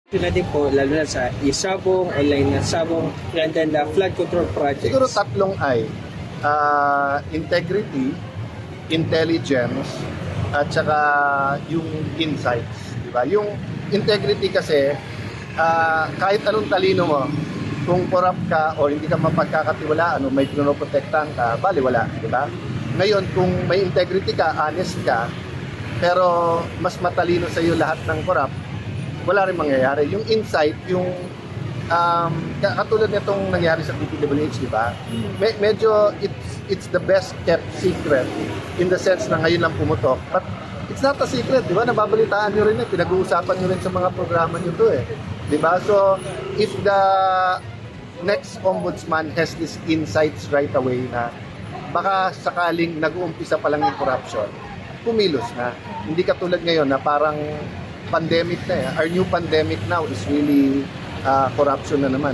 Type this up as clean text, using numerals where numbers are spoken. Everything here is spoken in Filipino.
Ito na din po, lalo na sa isabong, online na sabong, and then the flood control project. Siguro tatlong I. Integrity, intelligence, at saka yung insights. Diba? Yung integrity kasi, kahit anong talino mo, kung corrupt ka o hindi ka mapagkakatiwalaan o may pinoprotektahan ka, baliwala. Diba? Ngayon, kung may integrity ka, honest ka, pero mas matalino sa iyo lahat ng corrupt, wala rin mangyayari. Yung insight, yung katulad nitong nangyari sa DPWH, di ba? Medyo it's the best kept secret in the sense na ngayon lang pumutok. But it's not a secret, di ba? Nababalitaan nyo rin pinag-uusapan nyo rin sa mga programa nyo to Di ba? So, if the next ombudsman has these insights right away na baka sakaling nag-uumpisa pa lang yung corruption, pumilos na. Hindi katulad ngayon na parang pandemic na Our new pandemic now is really corruption na naman